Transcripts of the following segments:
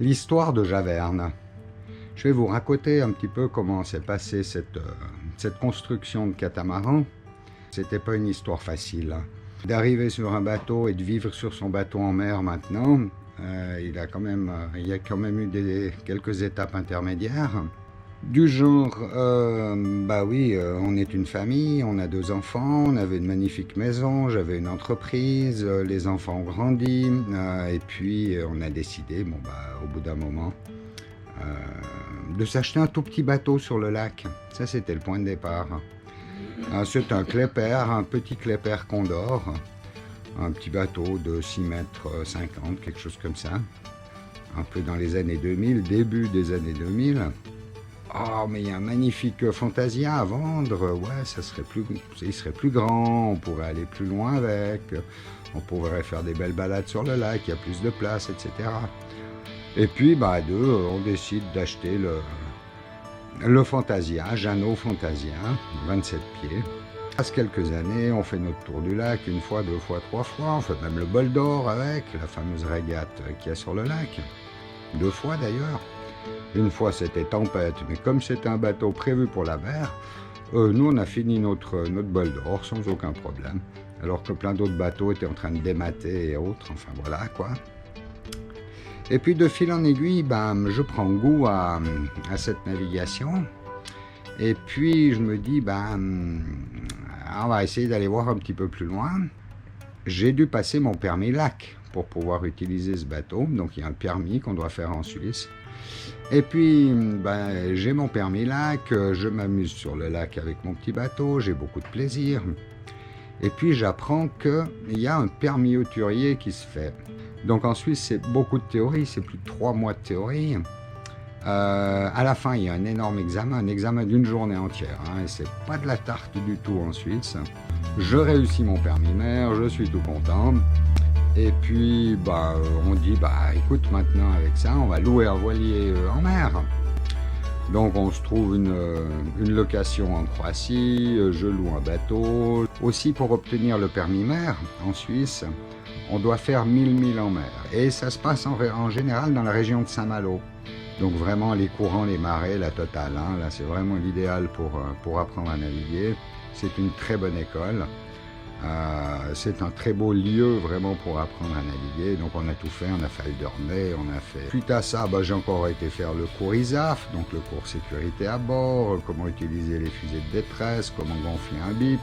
l'histoire de Javerne. Je vais vous raconter un petit peu comment s'est passée cette construction de catamaran. C'était pas une histoire facile, hein. D'arriver sur un bateau et de vivre sur son bateau en mer maintenant, il y a quand même eu quelques étapes intermédiaires. Du genre, on est une famille, on a 2 enfants, on avait une magnifique maison, j'avais une entreprise, les enfants ont grandi, et puis on a décidé, au bout d'un moment, de s'acheter un tout petit bateau sur le lac. Ça, c'était le point de départ. C'est un Klepper, un petit Klepper Condor, un petit bateau de 6 mètres 50, quelque chose comme ça, un peu dans les années 2000, début des années 2000. Oh, mais il y a un magnifique Fantasia à vendre, ouais, il serait plus grand, on pourrait aller plus loin avec, on pourrait faire des belles balades sur le lac, il y a plus de place, etc. Et puis, à 2, on décide d'acheter le Fantasia, Jeannot Fantasia, 27 pieds. Il passe quelques années, on fait notre tour du lac, 1 fois, 2 fois, 3 fois, on fait même le bol d'or avec, la fameuse régate qu'il y a sur le lac, 2 fois d'ailleurs. 1 fois c'était tempête, mais comme c'était un bateau prévu pour la mer, nous on a fini notre bol d'or sans aucun problème, alors que plein d'autres bateaux étaient en train de démater et autres, enfin voilà quoi. Et puis de fil en aiguille, je prends goût à cette navigation, et puis je me dis, on va essayer d'aller voir un petit peu plus loin. J'ai dû passer mon permis lac pour pouvoir utiliser ce bateau, donc il y a un permis qu'on doit faire en Suisse. Et puis, j'ai mon permis lac, je m'amuse sur le lac avec mon petit bateau, j'ai beaucoup de plaisir. Et puis j'apprends qu'il y a un permis hauturier qui se fait. Donc en Suisse, c'est beaucoup de théorie, c'est plus de 3 mois de théorie. À la fin, il y a un énorme examen, un examen d'1 journée entière, hein, et c'est pas de la tarte du tout en Suisse. Je réussis mon permis mer, je suis tout content. Et puis, on dit, écoute, maintenant avec ça, on va louer un voilier en mer. Donc on se trouve une location en Croatie, je loue un bateau. Aussi, pour obtenir le permis mer en Suisse, on doit faire 1000 milles en mer. Et ça se passe en général dans la région de Saint-Malo. Donc vraiment les courants, les marées, la totale, hein. Là c'est vraiment l'idéal pour apprendre à naviguer. C'est une très bonne école. C'est un très beau lieu vraiment pour apprendre à naviguer. Donc on a tout fait, on a fait Alderney, on a fait... Suite à ça, j'ai encore été faire le cours ISAF, donc le cours sécurité à bord, comment utiliser les fusées de détresse, comment gonfler un bip,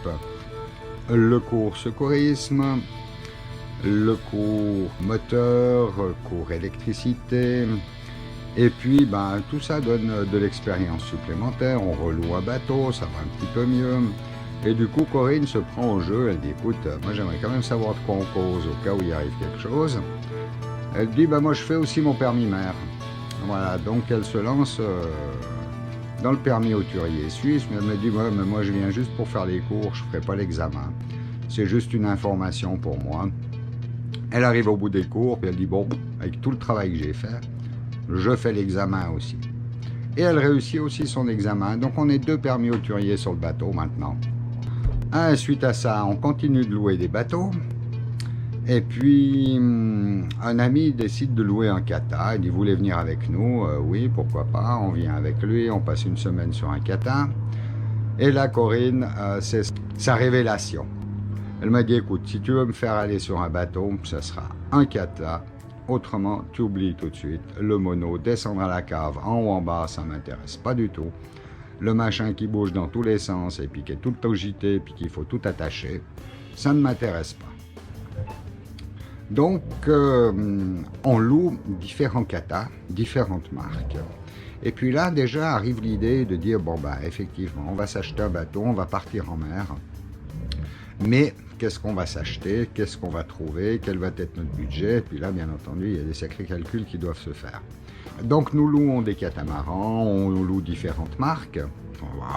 le cours secourisme, le cours moteur, cours électricité. Et puis tout ça donne de l'expérience supplémentaire, on reloue un bateau, ça va un petit peu mieux. Et du coup, Corinne se prend au jeu, elle dit, écoute, moi j'aimerais quand même savoir de quoi on cause au cas où il arrive quelque chose. Elle dit, moi je fais aussi mon permis mer. Voilà, donc elle se lance dans le permis hauturier suisse, mais elle me dit, mais moi je viens juste pour faire les cours, je ne ferai pas l'examen. C'est juste une information pour moi. Elle arrive au bout des cours, puis elle dit, avec tout le travail que j'ai fait, je fais l'examen aussi. Et elle réussit aussi son examen, donc on est 2 permis hauturiers sur le bateau maintenant. Suite à ça, on continue de louer des bateaux. Et puis, un ami décide de louer un kata. Il dit, vous voulez venir avec nous? Oui, pourquoi pas. On vient avec lui, on passe 1 semaine sur un kata. Et là, Corinne, c'est sa révélation. Elle m'a dit, écoute, si tu veux me faire aller sur un bateau, ça sera un kata. Autrement, tu oublies tout de suite. Le mono, descendre à la cave, en haut, en bas, ça ne m'intéresse pas du tout. Le machin qui bouge dans tous les sens et puis qui est tout agité et puis qu'il faut tout attacher, ça ne m'intéresse pas. Donc, on loue différents katas, différentes marques. Et puis là, déjà, arrive l'idée de dire, effectivement, on va s'acheter un bateau, on va partir en mer. Mais qu'est-ce qu'on va s'acheter, qu'est-ce qu'on va trouver, quel va être notre budget. Et puis là, bien entendu, il y a des sacrés calculs qui doivent se faire. Donc nous louons des catamarans, on loue différentes marques.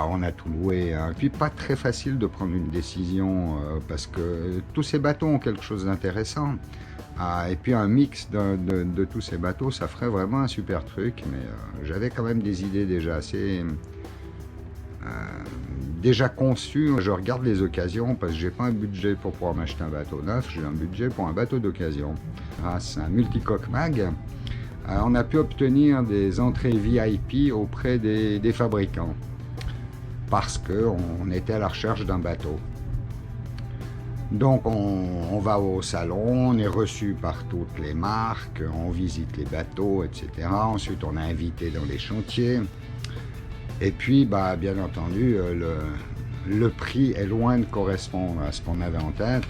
On a tout loué, hein. Puis pas très facile de prendre une décision parce que tous ces bateaux ont quelque chose d'intéressant. Et puis un mix de tous ces bateaux, ça ferait vraiment un super truc. Mais j'avais quand même des idées déjà assez... déjà conçu, je regarde les occasions parce que j'ai pas un budget pour pouvoir m'acheter un bateau neuf, j'ai un budget pour un bateau d'occasion. Grâce à un multicoque mag, on a pu obtenir des entrées VIP auprès des fabricants parce qu'on était à la recherche d'un bateau. Donc on va au salon, on est reçu par toutes les marques, on visite les bateaux, etc. Ensuite on est invité dans les chantiers. Et puis bien entendu le prix est loin de correspondre à ce qu'on avait en tête.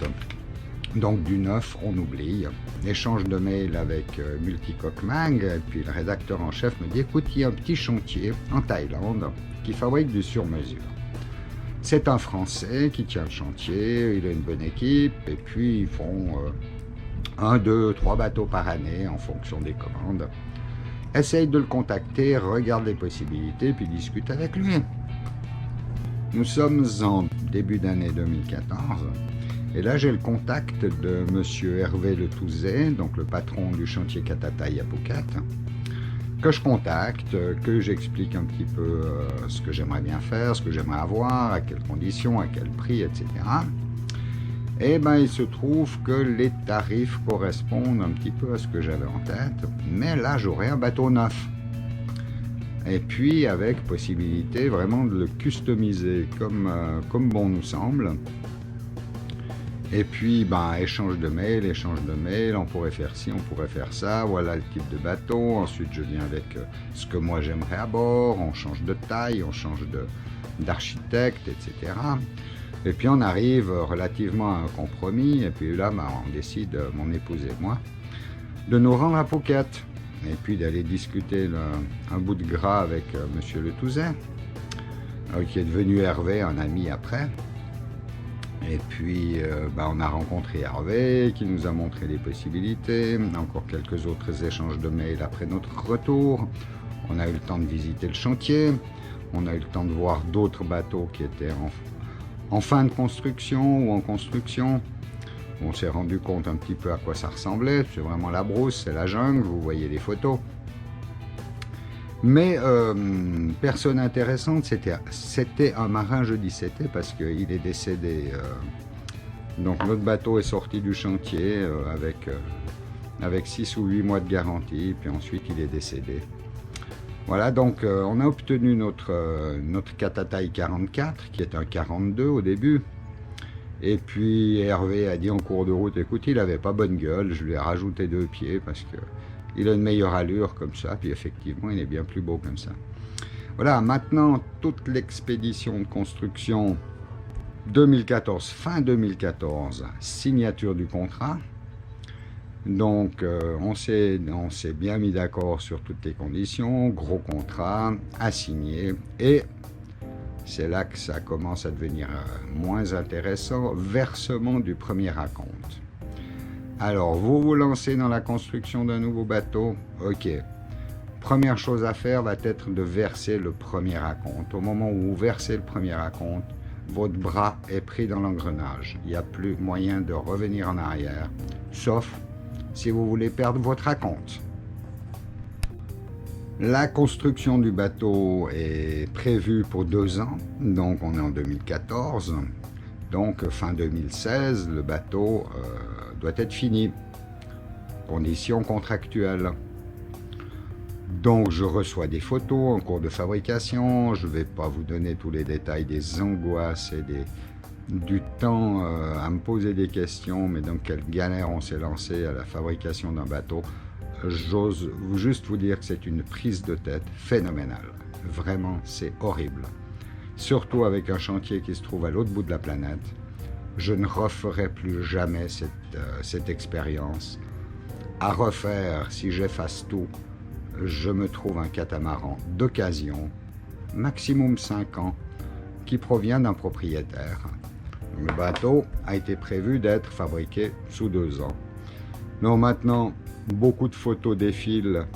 Donc du neuf, on oublie. Échange de mails avec Multicoque Mag, et puis le rédacteur en chef me dit « Écoute, il y a un petit chantier en Thaïlande qui fabrique du sur-mesure. C'est un Français qui tient le chantier, il a une bonne équipe, et puis ils font 1, 2, 3 bateaux par année en fonction des commandes. Essaye de le contacter, regarde les possibilités, puis discute avec lui. » Nous sommes en début d'année 2014. Et là, j'ai le contact de monsieur Hervé Le Touzet, donc le patron du chantier Katatai à Phuket, que je contacte, que j'explique un petit peu ce que j'aimerais bien faire, ce que j'aimerais avoir, à quelles conditions, à quel prix, etc. Et il se trouve que les tarifs correspondent un petit peu à ce que j'avais en tête, mais là, j'aurais un bateau neuf. Et puis, avec possibilité vraiment de le customiser comme bon nous semble. Et puis, échange de mails, on pourrait faire ci, on pourrait faire ça, voilà le type de bateau. Ensuite, je viens avec ce que moi j'aimerais à bord, on change de taille, on change d'architecte, etc. Et puis, on arrive relativement à un compromis, et puis là, on décide, mon épouse et moi, de nous rendre à Phuket. Et puis, d'aller discuter un bout de gras avec monsieur Le Touzet, qui est devenu Hervé, un ami après. Et puis, on a rencontré Hervé, qui nous a montré les possibilités, encore quelques autres échanges de mails après notre retour. On a eu le temps de visiter le chantier, on a eu le temps de voir d'autres bateaux qui étaient en fin de construction ou en construction. On s'est rendu compte un petit peu à quoi ça ressemblait, c'est vraiment la brousse, c'est la jungle, vous voyez les photos. Mais personne intéressante, c'était un marin, je dis c'était parce qu'il est décédé. Donc notre bateau est sorti du chantier avec 6 ou 8 mois de garantie, puis ensuite il est décédé. Voilà, donc on a obtenu notre Katatai 44, qui est un 42 au début. Et puis Hervé a dit en cours de route, écoute, il n'avait pas bonne gueule, je lui ai rajouté 2 pieds parce que il a une meilleure allure comme ça, puis effectivement, il est bien plus beau comme ça. Voilà, maintenant, toute l'expédition de construction 2014, fin 2014, signature du contrat. Donc, on s'est bien mis d'accord sur toutes les conditions, gros contrat à signer, et c'est là que ça commence à devenir moins intéressant, versement du premier acompte. Alors, vous vous lancez dans la construction d'un nouveau bateau, ok. Première chose à faire va être de verser le premier acompte. Au moment où vous versez le premier acompte, votre bras est pris dans l'engrenage. Il n'y a plus moyen de revenir en arrière, sauf si vous voulez perdre votre acompte. La construction du bateau est prévue pour 2 ans, donc on est en 2014. Donc fin 2016, le bateau doit être fini. Conditions contractuelles. Donc je reçois des photos en cours de fabrication. Je ne vais pas vous donner tous les détails des angoisses et du temps à me poser des questions, mais dans quelle galère on s'est lancé à la fabrication d'un bateau. J'ose juste vous dire que c'est une prise de tête phénoménale. Vraiment, c'est horrible. Surtout avec un chantier qui se trouve à l'autre bout de la planète. Je ne referai plus jamais cette expérience. À refaire, si j'efface tout, je me trouve un catamaran d'occasion, maximum 5 ans, qui provient d'un propriétaire. Le bateau a été prévu d'être fabriqué sous 2 ans. Donc maintenant, beaucoup de photos défilent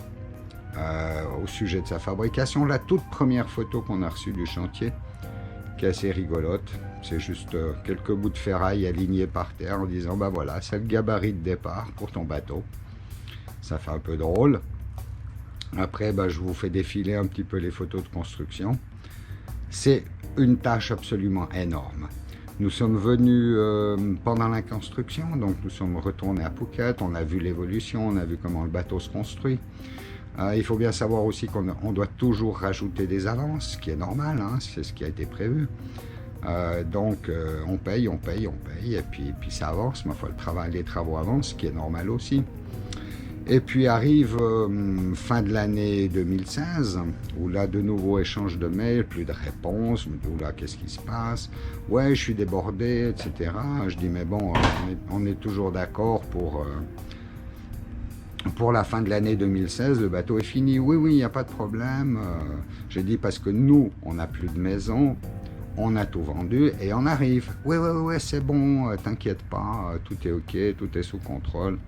au sujet de sa fabrication. La toute première photo qu'on a reçue du chantier, qui est assez rigolote, c'est juste quelques bouts de ferraille alignés par terre en disant voilà, c'est le gabarit de départ pour ton bateau. Ça fait un peu drôle. Après, je vous fais défiler un petit peu les photos de construction. C'est une tâche absolument énorme. Nous sommes venus pendant la construction, donc nous sommes retournés à Phuket, on a vu l'évolution, on a vu comment le bateau se construit. Il faut bien savoir aussi qu'on doit toujours rajouter des avances, ce qui est normal, hein, c'est ce qui a été prévu. Donc on paye, et puis ça avance, ma foi, les travaux avancent, ce qui est normal aussi. Et puis arrive fin de l'année 2016, où là de nouveau échange de mails, plus de réponses, où là qu'est-ce qui se passe? Ouais, je suis débordé, etc. Je dis mais bon, on est toujours d'accord pour la fin de l'année 2016, le bateau est fini. Oui, il n'y a pas de problème. J'ai dit parce que nous, on n'a plus de maison, on a tout vendu et on arrive. Oui, c'est bon, t'inquiète pas, tout est ok, tout est sous contrôle.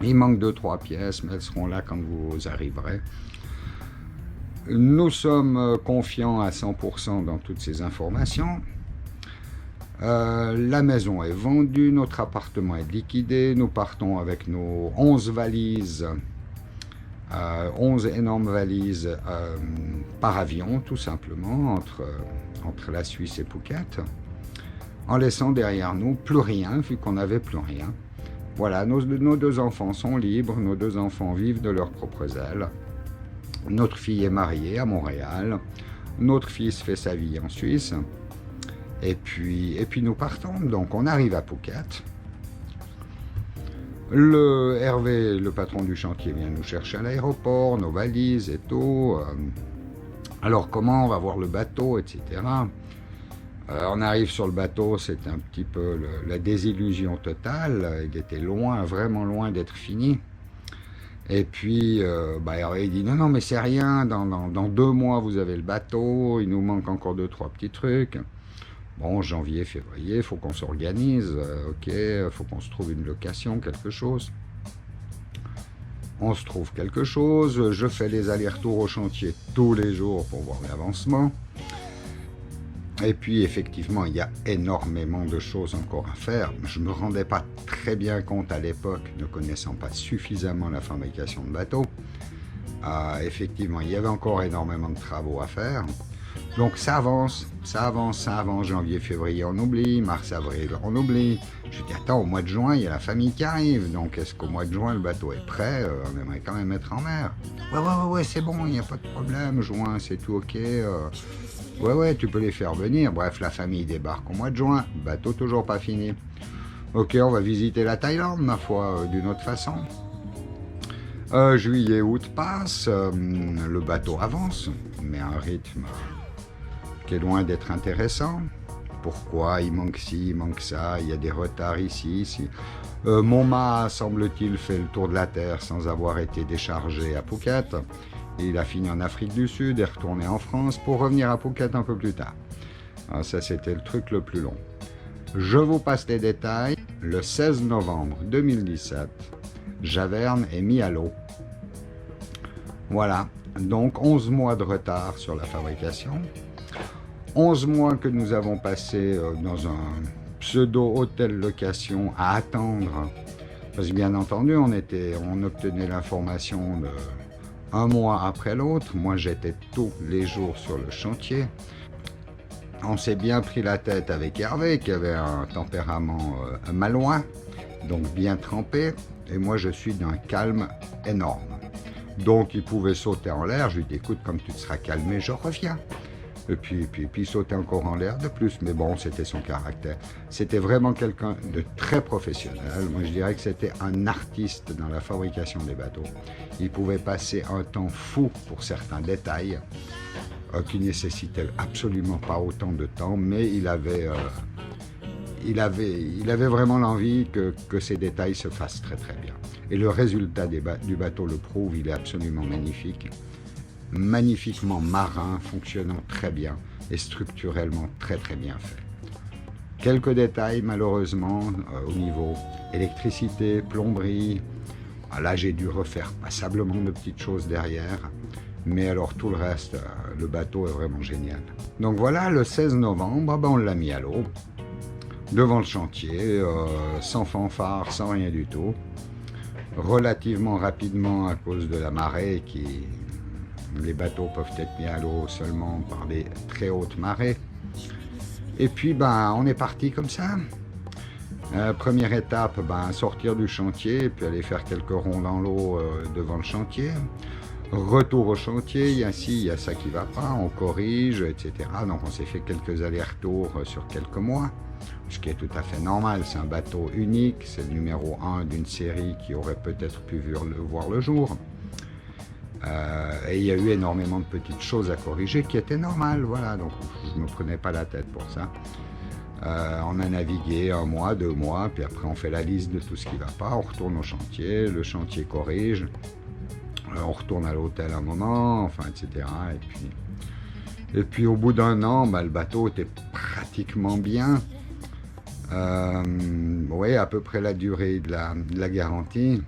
Il manque 2-3 pièces, mais elles seront là quand vous arriverez. Nous sommes confiants à 100% dans toutes ces informations. La maison est vendue, notre appartement est liquidé, nous partons avec nos 11 valises, 11 énormes valises par avion, tout simplement, entre la Suisse et Phuket, en laissant derrière nous plus rien, vu qu'on n'avait plus rien. Voilà, nos 2 enfants sont libres, nos 2 enfants vivent de leurs propres ailes. Notre fille est mariée à Montréal, notre fils fait sa vie en Suisse. Et puis nous partons, donc on arrive à Phuket. Hervé, le patron du chantier, vient nous chercher à l'aéroport, nos valises et tout. Alors comment on va voir le bateau, etc. On arrive sur le bateau, c'est un petit peu la désillusion totale. Il était loin, vraiment loin d'être fini. Et puis Hervé dit non mais c'est rien, dans 2 mois vous avez le bateau, il nous manque encore 2-3 petits trucs. Bon, janvier, février, il faut qu'on s'organise, ok, il faut qu'on se trouve une location, quelque chose. On se trouve quelque chose, je fais les allers-retours au chantier tous les jours pour voir l'avancement. Et puis effectivement, il y a énormément de choses encore à faire. Je ne me rendais pas très bien compte à l'époque, ne connaissant pas suffisamment la fabrication de bateaux. Effectivement, il y avait encore énormément de travaux à faire. Donc ça avance, janvier, février on oublie, mars, avril on oublie. Je dis attends, au mois de juin il y a la famille qui arrive, donc est-ce qu'au mois de juin le bateau est prêt? On aimerait quand même être en mer. Ouais, c'est bon, il n'y a pas de problème, juin c'est tout ok. Ouais, tu peux les faire venir. Bref, la famille débarque au mois de juin, bateau toujours pas fini. Ok, on va visiter la Thaïlande, ma foi, d'une autre façon. Juillet, août passe, le bateau avance, mais à un rythme qui est loin d'être intéressant. Pourquoi? Il manque ci, il manque ça, il y a des retards ici. Mon mât, semble-t-il, fait le tour de la Terre sans avoir été déchargé à Phuket. Et il a fini en Afrique du Sud et retourné en France pour revenir à Phuket un peu plus tard. Alors ça, c'était le truc le plus long. Je vous passe les détails. Le 16 novembre 2017, Javerne est mis à l'eau. Voilà, donc 11 mois de retard sur la fabrication. 11 mois que nous avons passé dans un pseudo-hôtel location à attendre. Parce que bien entendu, on obtenait l'information un mois après l'autre. Moi, j'étais tous les jours sur le chantier. On s'est bien pris la tête avec Hervé, qui avait un tempérament malouin, donc bien trempé. Et moi, je suis d'un calme énorme. Donc, il pouvait sauter en l'air. Je lui dis, écoute, comme tu te seras calmé, je reviens. Et puis il sautait encore en l'air de plus. Mais bon, c'était son caractère. C'était vraiment quelqu'un de très professionnel. Moi, je dirais que c'était un artiste dans la fabrication des bateaux. Il pouvait passer un temps fou pour certains détails qui ne nécessitaient absolument pas autant de temps, mais il avait vraiment l'envie que ces détails se fassent très très bien. Et le résultat du bateau le prouve, il est absolument magnifique. Magnifiquement marin, fonctionnant très bien et structurellement très très bien fait. Quelques détails malheureusement au niveau électricité, plomberie. Là j'ai dû refaire passablement de petites choses derrière, mais alors tout le reste, le bateau est vraiment génial. Donc voilà, le 16 novembre, on l'a mis à l'eau, devant le chantier, sans fanfare, sans rien du tout. Relativement rapidement à cause de la marée les bateaux peuvent être mis à l'eau seulement par des très hautes marées. Et puis on est parti comme ça. Première étape, sortir du chantier, puis aller faire quelques ronds dans l'eau devant le chantier. Retour au chantier, il y a ci, il y a ça qui va pas, on corrige, etc. Donc on s'est fait quelques allers-retours sur quelques mois, ce qui est tout à fait normal. C'est un bateau unique, c'est le numéro 1 d'une série qui aurait peut-être pu voir le jour. Et il y a eu énormément de petites choses à corriger qui étaient normales, voilà, donc je ne me prenais pas la tête pour ça. On a navigué 1 mois, 2 mois, puis après on fait la liste de tout ce qui ne va pas, on retourne au chantier, le chantier corrige, on retourne à l'hôtel un moment, enfin, etc. Et puis au bout d'1 an, le bateau était pratiquement bien. Oui, à peu près la durée de la garantie.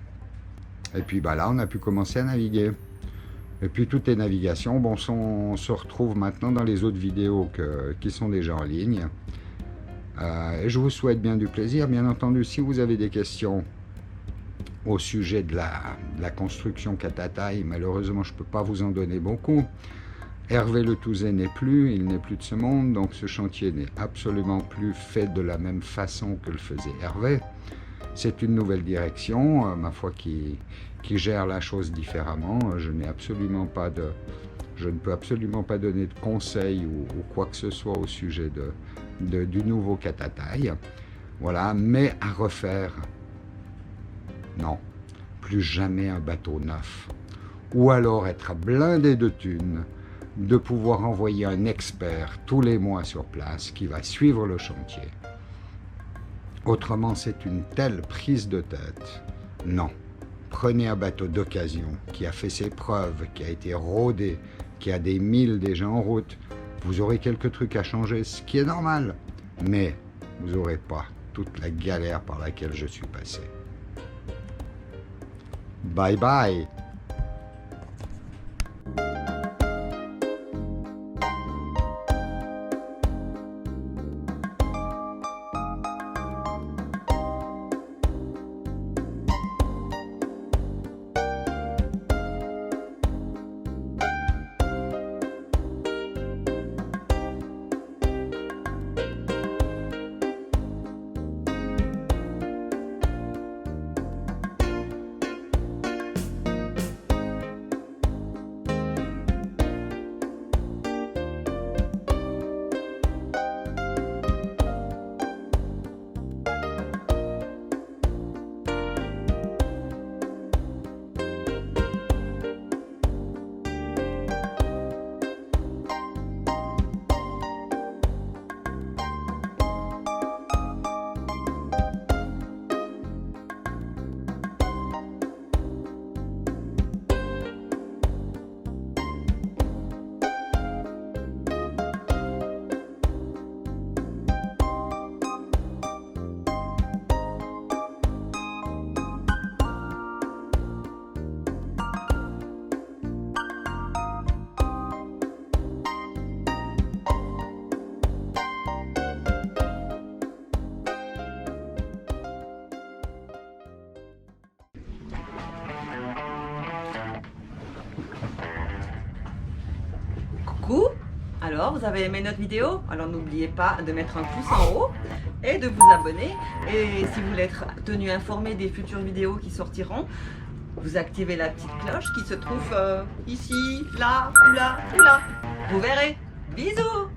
Et puis là, on a pu commencer à naviguer. Et puis toutes les navigations, on se retrouve maintenant dans les autres vidéos qui sont déjà en ligne. Et je vous souhaite bien du plaisir. Bien entendu, si vous avez des questions au sujet de la construction Catatai, malheureusement, je ne peux pas vous en donner beaucoup. Hervé Le Touzet n'est plus, il n'est plus de ce monde, donc ce chantier n'est absolument plus fait de la même façon que le faisait Hervé. C'est une nouvelle direction, ma foi, qui gère la chose différemment. Je ne peux absolument pas donner de conseils ou quoi que ce soit au sujet du nouveau Catatai. Voilà, mais à refaire, non, plus jamais un bateau neuf. Ou alors être blindé de thunes, de pouvoir envoyer un expert tous les mois sur place qui va suivre le chantier. Autrement, c'est une telle prise de tête. Non. Prenez un bateau d'occasion qui a fait ses preuves, qui a été rodé, qui a des milles déjà en route. Vous aurez quelques trucs à changer, ce qui est normal. Mais vous n'aurez pas toute la galère par laquelle je suis passé. Bye bye. Coucou, alors vous avez aimé notre vidéo? Alors n'oubliez pas de mettre un pouce en haut et de vous abonner. Et si vous voulez être tenu informé des futures vidéos qui sortiront, vous activez la petite cloche qui se trouve ici, là, ou là, ou là. Vous verrez. Bisous!